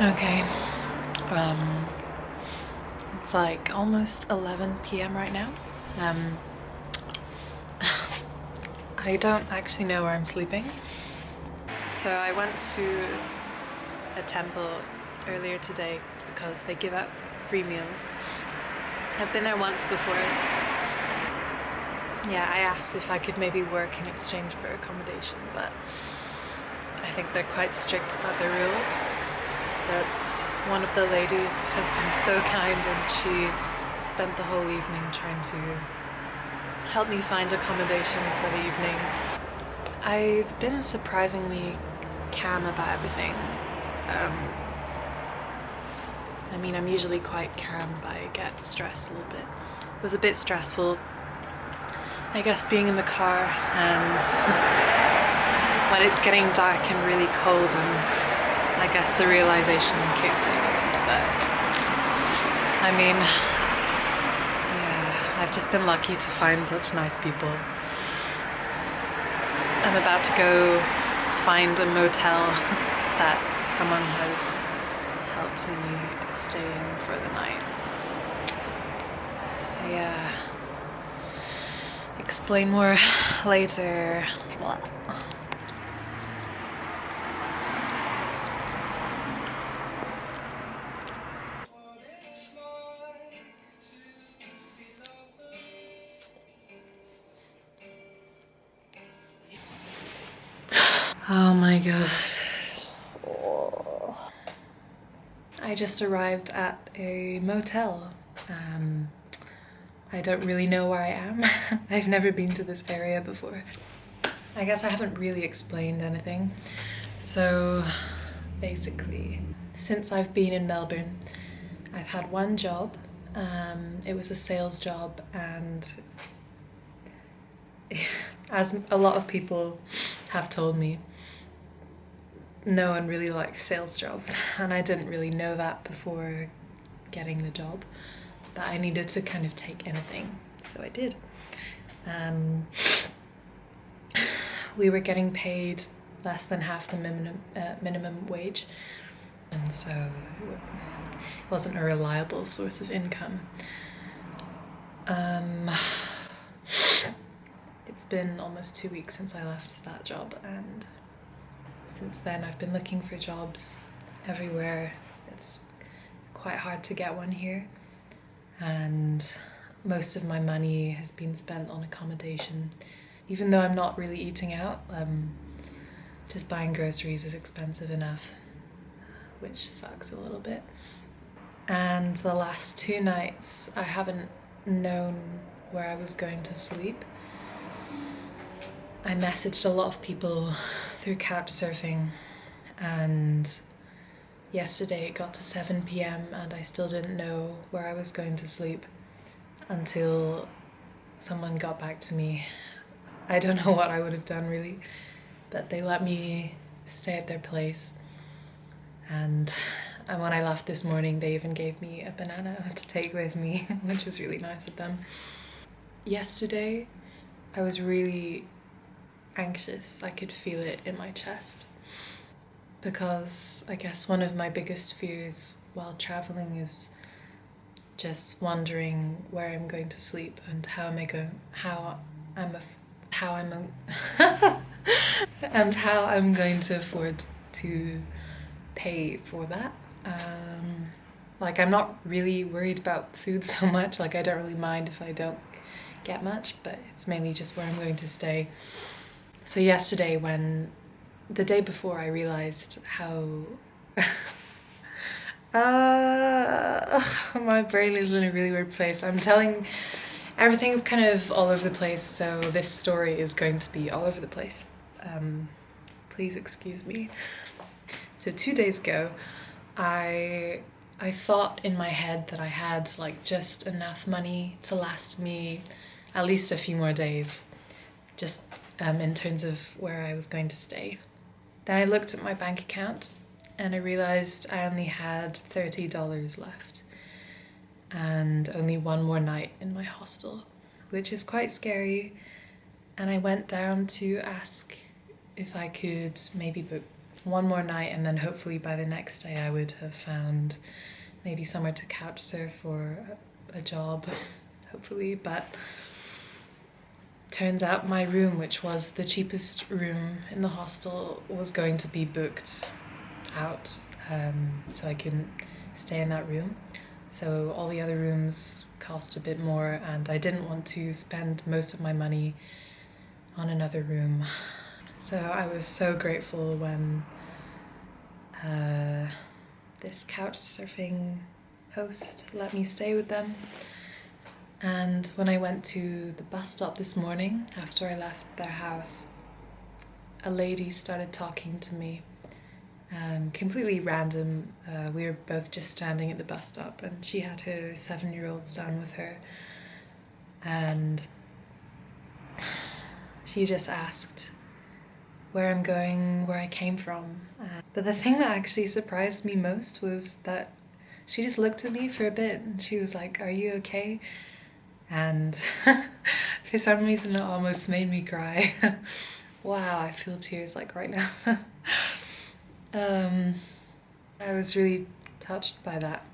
Okay, it's like almost 11 p.m. right now. I don't actually know where I'm sleeping. So I went to a temple earlier today because they give out free meals. I've been there once before. Yeah, I asked if I could maybe work in exchange for accommodation, but I think they're quite strict about their rules. But one of the ladies has been so kind, and she spent the whole evening trying to help me find accommodation for the evening. I've been surprisingly calm about everything. I mean, I'm usually quite calm, but I get stressed a little bit. It was a bit stressful, I guess, being in the car and when it's getting dark and really cold, and I guess the realization kicks in. But I mean, yeah, I've just been lucky to find such nice people. I'm about to go find a motel that someone has helped me stay in for the night. So yeah, explain more later. Blah. Oh my god. I just arrived at a motel. I don't really know where I am. I've never been to this area before. I guess I haven't really explained anything. So basically, since I've been in Melbourne, I've had one job. It was a sales job, and as a lot of people have told me, no one really likes sales jobs, and I didn't really know that before getting the job, but I needed to kind of take anything, so I did. We were getting paid less than half the minimum wage, and so it wasn't a reliable source of income. It's been almost 2 weeks since I left that job, and since then I've been looking for jobs everywhere. It's quite hard to get one here, and most of my money has been spent on accommodation. Even though I'm not really eating out, just buying groceries is expensive enough, which sucks a little bit. And the last 2 nights I haven't known where I was going to sleep. I messaged a lot of people through Couchsurfing, and yesterday it got to 7 p.m. and I still didn't know where I was going to sleep until someone got back to me. I don't know what I would have done really, but they let me stay at their place. And when I left this morning, they even gave me a banana to take with me, which is really nice of them. Yesterday, I was really anxious. I could feel it in my chest, because I guess one of my biggest fears while traveling is just wondering where I'm going to sleep and how I'm going to afford to pay for that. Like, I'm not really worried about food so much. Like, I don't really mind if I don't get much, but it's mainly just where I'm going to stay. So yesterday, the day before, I realized how my brain is in a really weird place. Everything's kind of all over the place, so this story is going to be all over the place. Please excuse me. So 2 days ago, I thought in my head that I had like just enough money to last me at least a few more days, just in terms of where I was going to stay. Then I looked at my bank account and I realized I only had $30 left and only one more night in my hostel, which is quite scary. And I went down to ask if I could maybe book one more night, and then hopefully by the next day I would have found maybe somewhere to couch surf or a job, hopefully. But turns out my room, which was the cheapest room in the hostel, was going to be booked out, so I couldn't stay in that room. So all the other rooms cost a bit more, and I didn't want to spend most of my money on another room. So I was so grateful when this couch surfing host let me stay with them. And when I went to the bus stop this morning after I left their house, a lady started talking to me, completely random. We were both just standing at the bus stop, and she had her 7-year-old son with her, and she just asked where I'm going, where I came from. But the thing that actually surprised me most was that she just looked at me for a bit and she was like, "Are you okay?" And for some reason it almost made me cry. Wow, I feel tears like right now. I was really touched by that.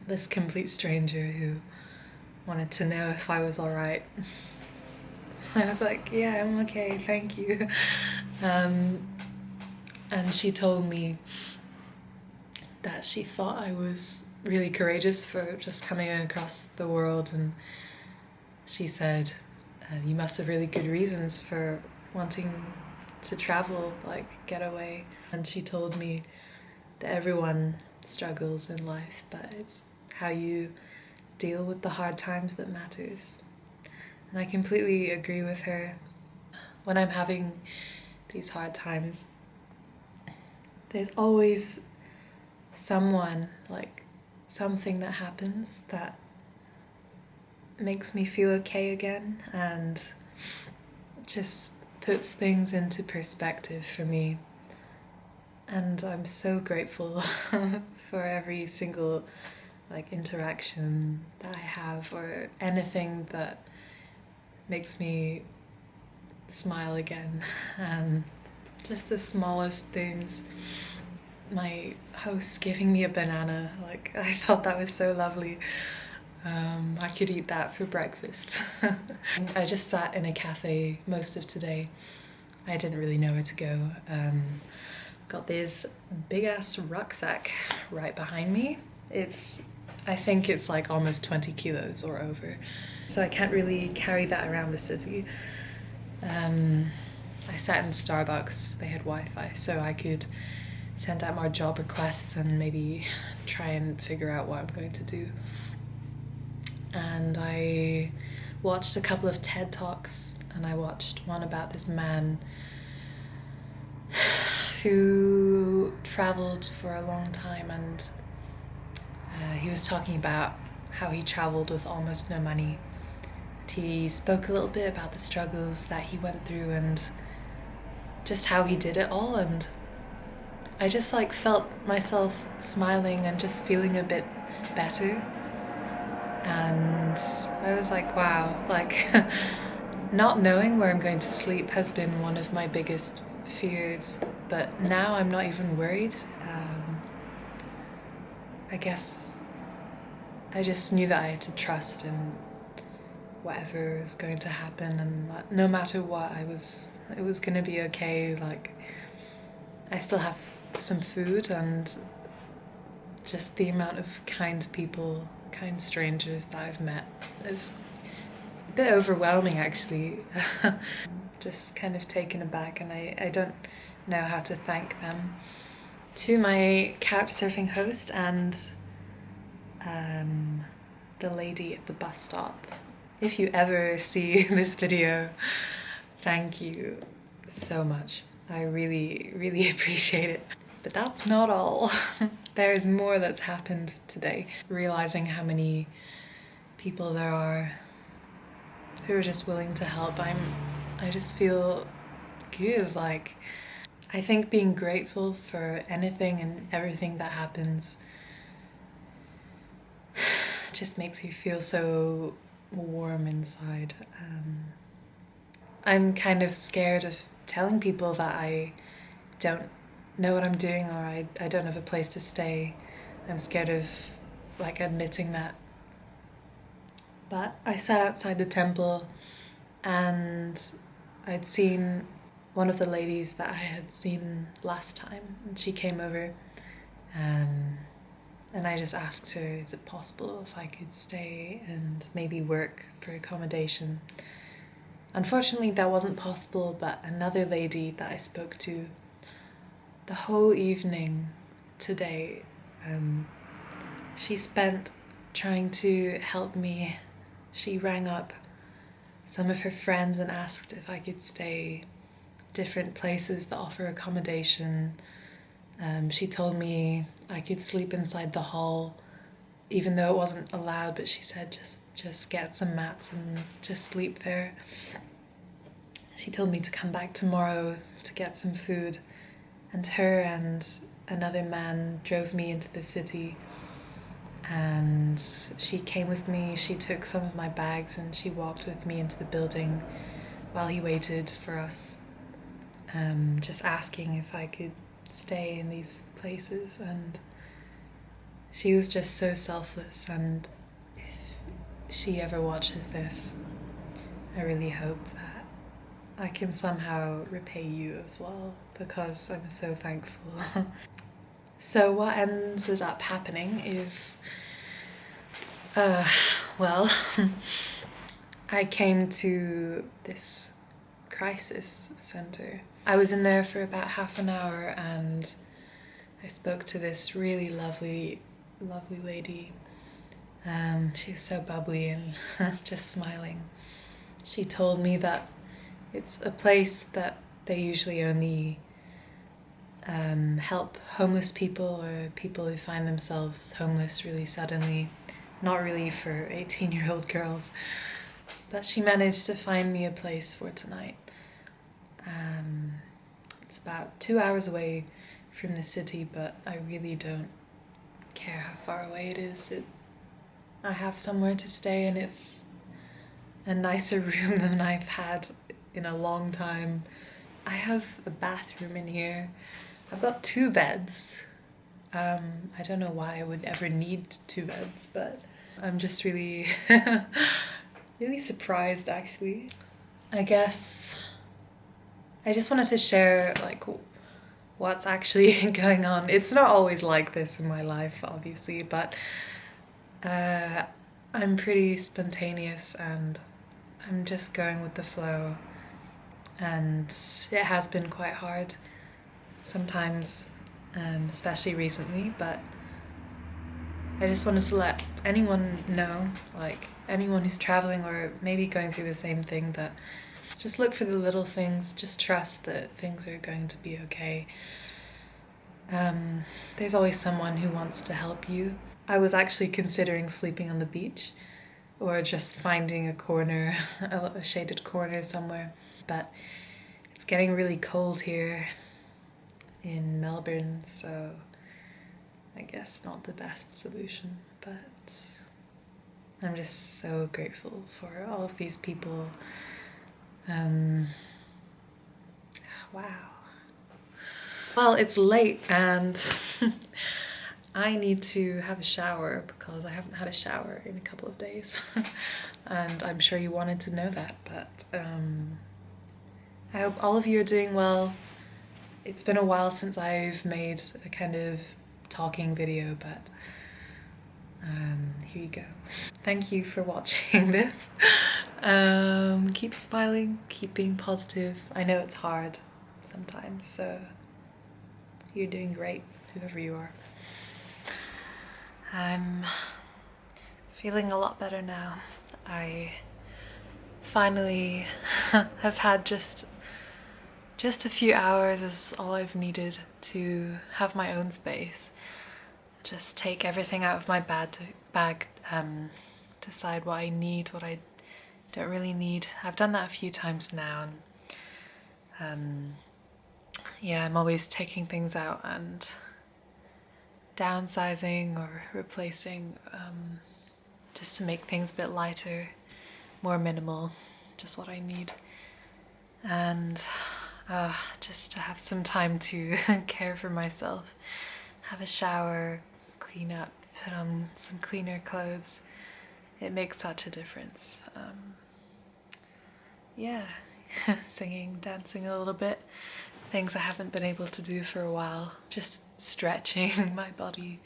This complete stranger who wanted to know if I was alright. I was like, "Yeah, I'm okay, thank you." And she told me that she thought I was really courageous for just coming across the world, and she said, "You must have really good reasons for wanting to travel, like get away." And she told me that everyone struggles in life, but it's how you deal with the hard times that matters. And I completely agree with her. When I'm having these hard times, there's always someone, like something that happens that makes me feel okay again and just puts things into perspective for me. And I'm so grateful for every single like interaction that I have, or anything that makes me smile again. And just the smallest things. My host giving me a banana, like I thought that was so lovely. I could eat that for breakfast. I just sat in a cafe most of today. I didn't really know where to go. Got this big ass rucksack right behind me. I think it's like almost 20 kilos or over. So I can't really carry that around the city. I sat in Starbucks, they had Wi-Fi, so I could send out more job requests and maybe try and figure out what I'm going to do. And I watched a couple of TED Talks, and I watched one about this man who traveled for a long time, and he was talking about how he traveled with almost no money. He spoke a little bit about the struggles that he went through and just how he did it all, and I just like felt myself smiling and just feeling a bit better. And I was like, wow, like not knowing where I'm going to sleep has been one of my biggest fears, but now I'm not even worried. I guess I just knew that I had to trust in whatever is going to happen, and no matter what, it was going to be okay. Like, I still have some food, and just the amount of kind people, kind strangers that I've met is a bit overwhelming, actually. Just kind of taken aback, and I don't know how to thank them. To my couchsurfing host and the lady at the bus stop, if you ever see this video, thank you so much. I really, really appreciate it. But that's not all. There's more that's happened today. Realizing how many people there are who are just willing to help, I just feel good. Like, I think being grateful for anything and everything that happens just makes you feel so warm inside. I'm kind of scared of telling people that I don't know what I'm doing, or I don't have a place to stay. I'm scared of like admitting that. But I sat outside the temple and I'd seen one of the ladies that I had seen last time, and she came over, and I just asked her, is it possible if I could stay and maybe work for accommodation? Unfortunately, that wasn't possible, but another lady that I spoke to the whole evening today, she spent trying to help me. She rang up some of her friends and asked if I could stay different places that offer accommodation. She told me I could sleep inside the hall, even though it wasn't allowed, but she said just get some mats and just sleep there. She told me to come back tomorrow to get some food, and her and another man drove me into the city, and she came with me. She took some of my bags and she walked with me into the building while he waited for us, just asking if I could stay in these places. And she was just so selfless, and if she ever watches this, I really hope that I can somehow repay you as well, because I'm so thankful. So what ended up happening is, well, I came to this crisis center. I was in there for about half an hour and I spoke to this really lovely lady. She was so bubbly and just smiling. She told me that it's a place that they usually only help homeless people or people who find themselves homeless really suddenly, not really for 18-year-old girls. But she managed to find me a place for tonight. It's about 2 hours away from the city, but I really don't care how far away it is. I have somewhere to stay, and it's a nicer room than I've had in a long time. I have a bathroom in here. I've got 2 beds. I don't know why I would ever need 2 beds, but I'm just really, really surprised actually. I guess I just wanted to share like what's actually going on. It's not always like this in my life, obviously, but I'm pretty spontaneous and I'm just going with the flow, and it has been quite hard sometimes, especially recently, but I just wanted to let anyone know, like anyone who's traveling or maybe going through the same thing, that just look for the little things, just trust that things are going to be okay. There's always someone who wants to help you. I was actually considering sleeping on the beach or just finding a corner, a shaded corner somewhere, but it's getting really cold here in Melbourne, so I guess not the best solution, but I'm just so grateful for all of these people. Wow. Well, it's late and I need to have a shower because I haven't had a shower in a couple of days. And I'm sure you wanted to know that, but I hope all of you are doing well. It's been a while since I've made a kind of talking video, but here you go. Thank you for watching this. Keep smiling, keep being positive. I know it's hard sometimes, so you're doing great, whoever you are. I'm feeling a lot better now. I finally have had just a few hours is all I've needed to have my own space. Just take everything out of my bag, decide what I need, what I don't really need. I've done that a few times now. And, yeah, I'm always taking things out and downsizing or replacing, just to make things a bit lighter, more minimal, just what I need. and just to have some time to care for myself, have a shower, clean up, put on some cleaner clothes. It makes such a difference. Yeah, singing, dancing a little bit, things I haven't been able to do for a while, just stretching my body,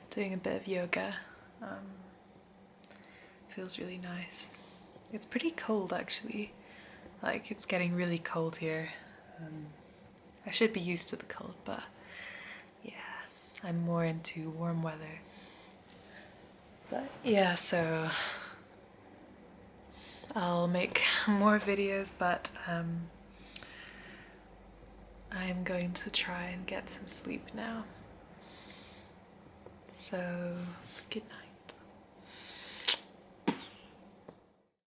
doing a bit of yoga. Feels really nice. It's pretty cold actually, like it's getting really cold here. I should be used to the cold, but yeah, I'm more into warm weather. But yeah, so I'll make more videos, but I'm going to try and get some sleep now. So, good night.